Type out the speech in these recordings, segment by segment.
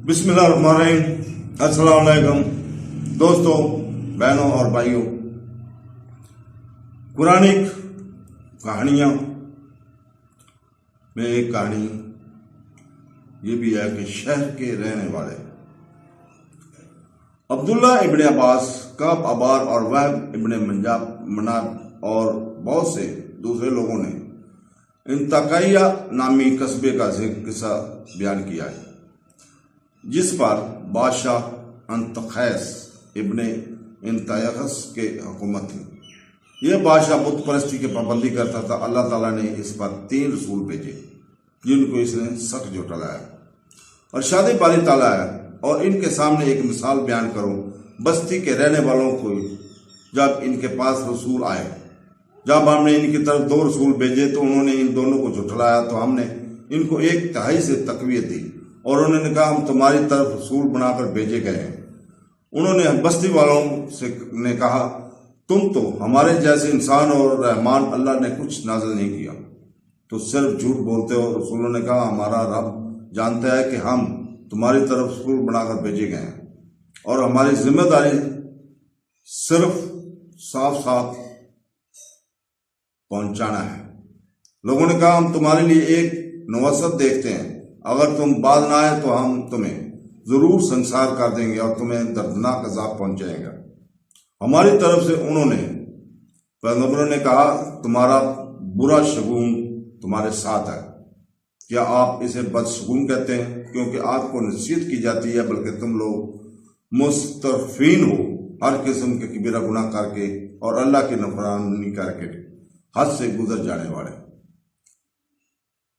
بسم اللہ الرحمن الرحیم۔ السلام علیکم دوستوں، بہنوں اور بھائیوں۔ قرآنک کہانیاں میں ایک کہانی یہ بھی ہے کہ شہر کے رہنے والے عبداللہ ابن عباس، کعب ابار اور وہب ابن مناب اور بہت سے دوسرے لوگوں نے انطاکیہ نامی قصبے کا قصہ بیان کیا ہے، جس پر بادشاہ انطاخیس ابن انطاخیس کے حکومت تھی۔ یہ بادشاہ بت پرستی کی پابندی کرتا تھا۔ اللہ تعالیٰ نے اس پر 3 رسول بھیجے جن کو اس نے سخت جھٹلایا اور شادی پاری لایا، اور ان کے سامنے ایک مثال بیان کرو۔ بستی کے رہنے والوں کو جب ان کے پاس رسول آئے، جب ہم نے ان کی طرف 2 رسول بھیجے تو انہوں نے ان دونوں کو جھٹلایا، تو ہم نے ان کو 1/3 سے تقویت دی، اور انہوں نے کہا ہم تمہاری طرف رسول بنا کر بھیجے گئے ہیں۔ انہوں نے بستی والوں نے کہا تم تو ہمارے جیسے انسان اور رحمان اللہ نے کچھ نازل نہیں کیا، تو صرف جھوٹ بولتے ہو۔ رسولوں نے کہا ہمارا رب جانتا ہے کہ ہم تمہاری طرف رسول بنا کر بھیجے گئے ہیں، اور ہماری ذمہ داری صرف صاف پہنچانا ہے۔ لوگوں نے کہا ہم تمہارے لیے ایک نوست دیکھتے ہیں، اگر تم باز نہ آئے تو ہم تمہیں ضرور سنسار کر دیں گے اور تمہیں دردناک عذاب پہنچائیں گا۔ ہماری طرف سے انہوں نے پیغمبروں نے کہا تمہارا برا شگون تمہارے ساتھ ہے، کیا آپ اسے بدشگون کہتے ہیں؟ کیونکہ آپ کو نصیحت کی جاتی ہے، بلکہ تم لوگ مسترفین ہو، ہر قسم کے کبیرہ گناہ کر کے اور اللہ کی نافرمانی کر کے حد سے گزر جانے والے۔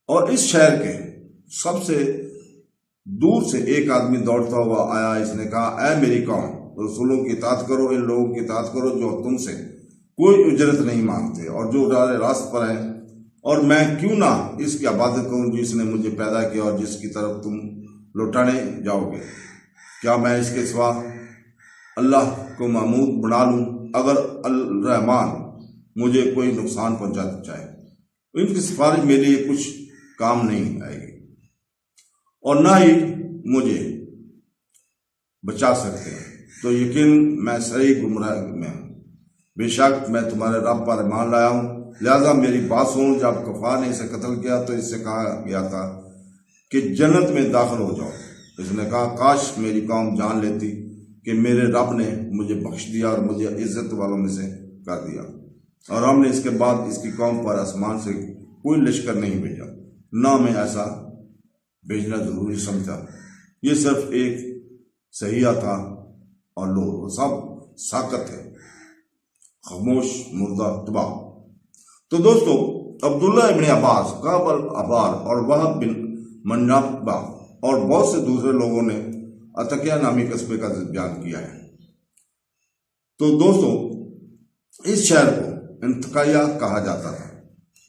اور اس شہر کے سب سے دور سے ایک آدمی دوڑتا ہوا آیا، اس نے کہا اے میری قوم، رسولوں کی اطاعت کرو، ان لوگوں کی اطاعت کرو جو تم سے کوئی اجرت نہیں مانگتے اور جو راہ راست پر ہیں، اور میں کیوں نہ اس کی عبادت کروں جس نے مجھے پیدا کیا اور جس کی طرف تم لوٹانے جاؤ گے؟ کیا میں اس کے سوا اللہ کو معبود بنا لوں؟ اگر الرحمان مجھے کوئی نقصان پہنچانا چاہے، ان کی سفارش میرے لیے کچھ کام نہیں آئے گی، اور نہ ہی مجھے بچا سکتے ہیں، تو یقین میں صحیح گمراہ میں ہوں۔ بے شک میں تمہارے رب پر ایمان لایا ہوں، لہذا میری بات سنو۔ جب کفار نے اسے قتل کیا تو اس سے کہا گیا تھا کہ جنت میں داخل ہو جاؤ۔ اس نے کہا کاش میری قوم جان لیتی کہ میرے رب نے مجھے بخش دیا اور مجھے عزت والوں میں سے کر دیا، اور ہم نے اس کے بعد اس کی قوم پر آسمان سے کوئی لشکر نہیں بھیجا، نہ میں ایسا بھیجنا ضروری سمجھا۔ یہ صرف ایک سیاح تھا اور لوگ وہ سب ساکت ہے، خاموش، مردہ، تباہ۔ تو دوستو، عبداللہ ابن عباس، کعب ابار اور وہب بن مناب اور بہت سے دوسرے لوگوں نے انطاکیہ نامی قصبے کا بیان کیا ہے۔ تو دوستو، اس شہر کو انطاکیہ کہا جاتا تھا۔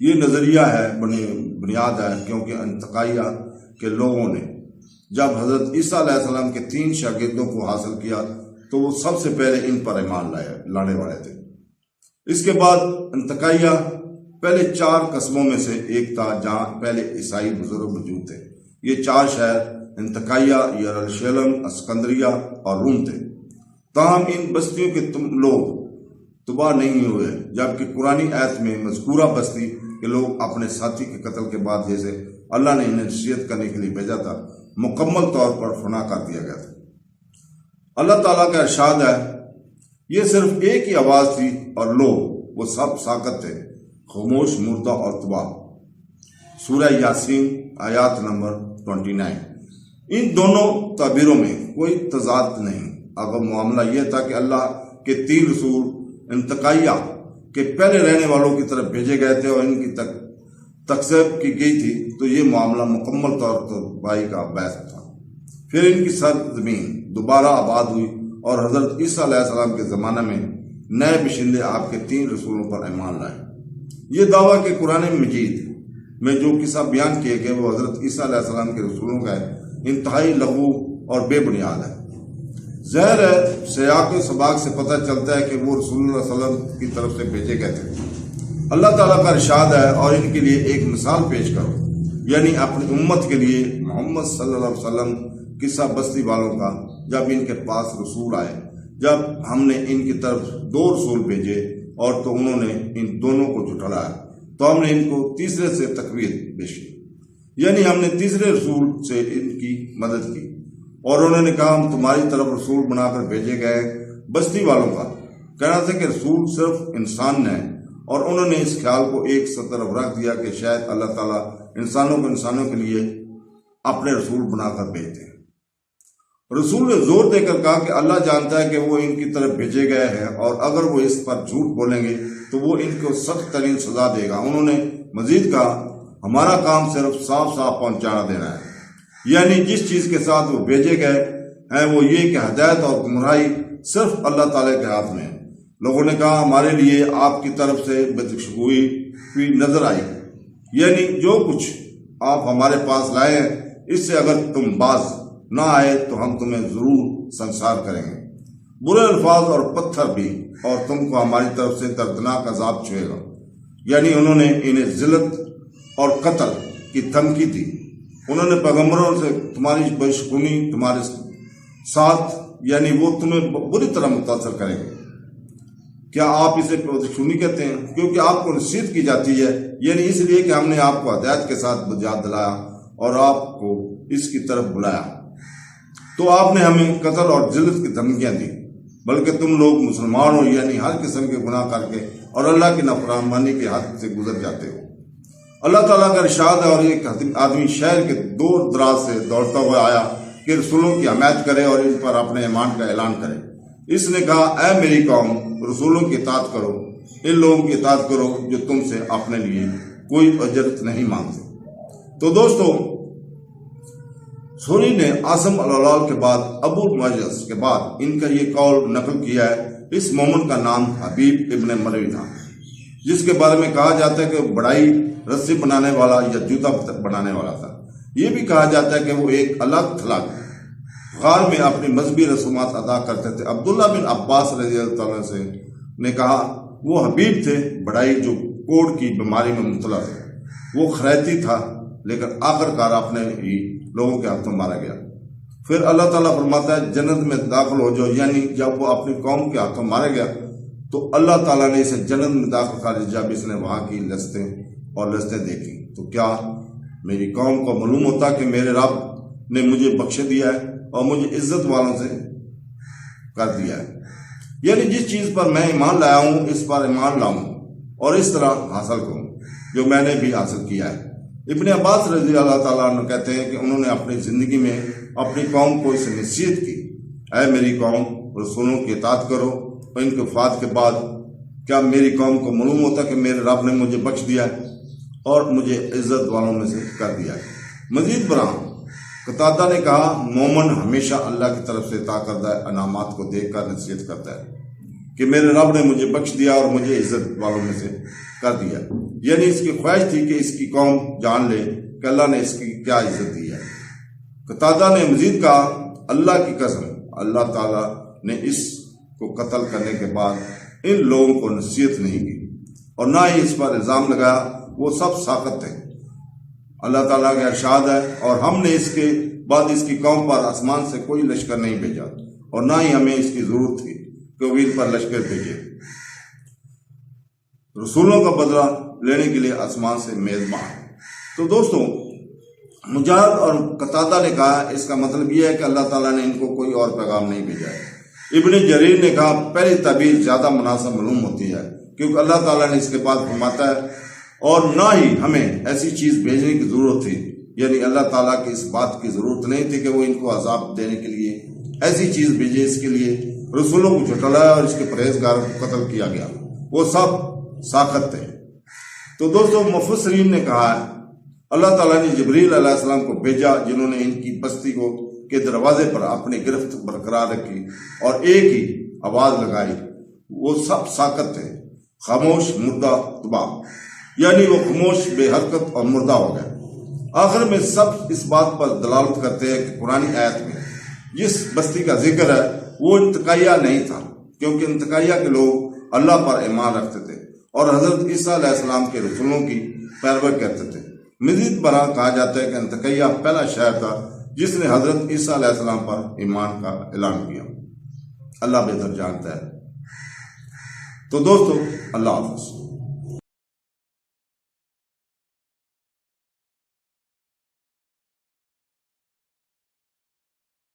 یہ نظریہ ہے، بنیاد ہے، کیونکہ انطاکیہ کے لوگوں نے جب حضرت عیسیٰ علیہ السلام کے 3 شاگردوں کو حاصل کیا تو وہ سب سے پہلے ان پر ایمان لانے والے تھے۔ اس کے بعد انطاکیہ پہلے 4 قصبوں میں سے ایک تھا جہاں پہلے عیسائی بزرگ موجود تھے۔ یہ 4 شہر انطاکیہ، یروشلم، اسکندریہ اور روم تھے۔ تاہم ان بستیوں کے لوگ تباہ نہیں ہوئے، جبکہ قرآنی آیت میں مذکورہ بستی کے لوگ اپنے ساتھی کے قتل کے بعد جیسے اللہ نے انہیں نصیحت کرنے کے لیے بھیجا تھا، مکمل طور پر فنا کر دیا گیا تھا۔ اللہ تعالیٰ کا ارشاد ہے یہ صرف ایک ہی آواز تھی اور لوگ وہ سب ساکت تھے، خاموش، مردہ اور تباہ۔ سورہ یاسین آیات نمبر 29۔ ان دونوں تعبیروں میں کوئی تضاد نہیں۔ اگر معاملہ یہ تھا کہ اللہ کے 3 رسول انطاکیہ کے پہلے رہنے والوں کی طرف بھیجے گئے تھے اور ان کی تکذیب کی گئی تھی، تو یہ معاملہ مکمل طور پر تباہی کا باعث تھا۔ پھر ان کی سرزمین دوبارہ آباد ہوئی اور حضرت عیسیٰ علیہ السلام کے زمانہ میں نئے بشندے آپ کے 3 رسولوں پر ایمان لائے۔ یہ دعویٰ کہ قرآن مجید میں جو قصہ بیان کیے گئے وہ حضرت عیسیٰ علیہ السلام کے رسولوں کا ہے، انتہائی لغو اور بے بنیاد ہے۔ ظاہر ہے سیاق و سباق سے پتہ چلتا ہے کہ وہ رسول اللہ صلی اللہ علیہ وسلم کی طرف سے بھیجے گئے تھے۔ اللہ تعالیٰ کا ارشاد ہے اور ان کے لیے ایک مثال پیش کرو، یعنی اپنی امت کے لیے محمد صلی اللہ علیہ وسلم قصہ بستی والوں کا، جب ان کے پاس رسول آئے، جب ہم نے ان کی طرف 2 رسول بھیجے اور تو انہوں نے ان دونوں کو جھٹلایا، تو ہم نے ان کو تیسرے سے تقویت پیش کی، یعنی ہم نے تیسرے رسول سے ان کی مدد کی، اور انہوں نے کہا ہم تمہاری طرف رسول بنا کر بھیجے گئے۔ بستی والوں کا کہنا تھا کہ رسول صرف انسان ہے، اور انہوں نے اس خیال کو ایک طرف رکھ دیا کہ شاید اللہ تعالیٰ انسانوں کے لیے اپنے رسول بنا کر بھیجتے ہیں۔ رسول نے زور دے کر کہا کہ اللہ جانتا ہے کہ وہ ان کی طرف بھیجے گئے ہیں، اور اگر وہ اس پر جھوٹ بولیں گے تو وہ ان کو سخت ترین سزا دے گا۔ انہوں نے مزید کہا ہمارا کام صرف صاف پہنچانا دینا ہے، یعنی جس چیز کے ساتھ وہ بھیجے گئے ہیں وہ یہ کہ ہدایت اور گمراہی صرف اللہ تعالیٰ کے ہاتھ میں ہے۔ لوگوں نے کہا ہمارے لیے آپ کی طرف سے بدخشگوئی بھی نظر آئی، یعنی جو کچھ آپ ہمارے پاس لائے ہیں اس سے اگر تم باز نہ آئے تو ہم تمہیں ضرور سنسار کریں گے، برے الفاظ اور پتھر بھی، اور تم کو ہماری طرف سے دردناک عذاب چھوئے گا۔ یعنی انہوں نے انہیں ذلت اور قتل کی دھمکی دی۔ انہوں نے پیغمبروں سے تمہاری بدشگونی تمہارے ساتھ، یعنی وہ تمہیں بری طرح متاثر کریں گے۔ کیا آپ اسے بدشگونی کہتے ہیں؟ کیونکہ آپ کو نصیحت کی جاتی ہے، یعنی اس لیے کہ ہم نے آپ کو ہدایت کے ساتھ یاد دلایا اور آپ کو اس کی طرف بلایا، تو آپ نے ہمیں قتل اور ذلت کی دھمکیاں دی، بلکہ تم لوگ مسلمان ہو، یعنی ہر قسم کے گناہ کر کے اور اللہ کی نافرمانی کے حد سے گزر جاتے ہو۔ اللہ تعالیٰ کا ارشاد ہے، اور ایک آدمی شہر کے دور دراز سے دوڑتا ہوا آیا کہ رسولوں کی حمایت کرے اور ان پر اپنے ایمان کا اعلان کرے۔ اس نے کہا اے میری قوم، رسولوں کی اطاعت کرو، ان لوگوں کی اطاعت کرو جو تم سے اپنے لیے کوئی اجرت نہیں مانگتے۔ تو دوستو، سوری نے عاصم الولال کے بعد ابو المجلس کے بعد ان کا یہ قول نقل کیا ہے۔ اس مومن کا نام حبیب ابن مروی تھا، جس کے بارے میں کہا جاتا ہے کہ بڑائی رسی بنانے والا یا جوتا بنانے والا تھا۔ یہ بھی کہا جاتا ہے کہ وہ ایک الگ تھلگ غار میں اپنی مذہبی رسومات ادا کرتے تھے۔ عبداللہ بن عباس رضی اللہ عنہ سے نے کہا وہ حبیب تھے بڑائی جو کوڑ کی بیماری میں مبتلا تھے۔ وہ خریتی تھا، لیکن آخر کار اپنے ہی لوگوں کے ہاتھوں مارا گیا۔ پھر اللہ تعالیٰ فرماتا ہے جنت میں داخل ہو جاؤ، یعنی جب وہ اپنی قوم کے ہاتھوں مارا گیا تو اللہ تعالیٰ نے اسے جنت میں داخل کر دیا جب اس نے وہاں کی لذتیں دیکھی۔ تو کیا میری قوم کو معلوم ہوتا کہ میرے رب نے مجھے بخش دیا ہے اور مجھے عزت والوں سے کر دیا ہے، یعنی جس چیز پر میں ایمان لایا ہوں اس پر ایمان لاؤں اور اس طرح حاصل کروں جو میں نے بھی حاصل کیا ہے۔ ابن عباس رضی اللہ تعالیٰ عنہ کہتے ہیں کہ انہوں نے اپنی زندگی میں اپنی قوم کو اس نصیحت کی اے میری قوم، رسولوں کی اطاعت کرو، اور ان کے وفات کے بعد کیا میری قوم کو معلوم ہوتا کہ میرے رب نے مجھے بخش دیا ہے اور مجھے عزت والوں میں سے کر دیا ہے۔ مزید برآں قتادہ نے کہا مومن ہمیشہ اللہ کی طرف سے عطا کردہ انعامات کو دیکھ کر نصیحت کرتا ہے کہ میرے رب نے مجھے بخش دیا اور مجھے عزت والوں میں سے کر دیا، یعنی اس کی خواہش تھی کہ اس کی قوم جان لے کہ اللہ نے اس کی کیا عزت دی ہے۔ قتادہ نے مزید کہا اللہ کی قسم، اللہ تعالیٰ نے اس کو قتل کرنے کے بعد ان لوگوں کو نصیحت نہیں کی اور نہ ہی اس پر الزام لگایا، وہ سب ساقط تھے۔ اللہ تعالیٰ کا ارشاد ہے اور ہم نے اس کے بعد اس کی قوم پر آسمان سے کوئی لشکر نہیں بھیجا اور نہ ہی ہمیں اس کی ضرورت تھی کہ وہ ان پر لشکر بھیجے۔ رسولوں کا بدلہ لینے کے لیے آسمان سے میزبان۔ تو دوستو، مجاہد اور قتادہ نے کہا اس کا مطلب یہ ہے کہ اللہ تعالیٰ نے ان کو کوئی اور پیغام نہیں بھیجا ہے۔ ابن جریر نے کہا پہلی تعبیر زیادہ مناسب معلوم ہوتی ہے کیونکہ اللہ تعالیٰ نے اس کے بعد فرماتا ہے اور نہ ہی ہمیں ایسی چیز بھیجنے کی ضرورت تھی، یعنی اللہ تعالیٰ کی اس بات کی ضرورت نہیں تھی کہ وہ ان کو عذاب دینے کے لیے ایسی چیز بھیجے۔ اس کے لیے رسولوں کو جھٹلایا اور اس کے پرہیزگاروں کو قتل کیا گیا، وہ سب ساقط تھے۔ تو دوستو، مفسرین نے کہا ہے اللہ تعالیٰ نے جبریل علیہ السلام کو بھیجا جنہوں نے ان کی بستی کے دروازے پر اپنی گرفت برقرار رکھی اور ایک ہی آواز لگائی، وہ سب ساقط تھے، خاموش مردہ تباہ، یعنی وہ خاموش بے حرکت اور مردہ ہو گئے۔ آخر میں سب اس بات پر دلالت کرتے ہیں کہ قرآن آیت میں جس بستی کا ذکر ہے وہ انتقائیہ نہیں تھا، کیونکہ انتقائیہ کے لوگ اللہ پر ایمان رکھتے تھے اور حضرت عیسیٰ علیہ السلام کے رسولوں کی پیروی کرتے تھے۔ مزید برآں کہا جاتا ہے کہ انتقائیہ پہلا شہر تھا جس نے حضرت عیسیٰ علیہ السلام پر ایمان کا اعلان کیا۔ اللہ بہتر جانتا ہے۔ تو دوستو، اللہ حافظ۔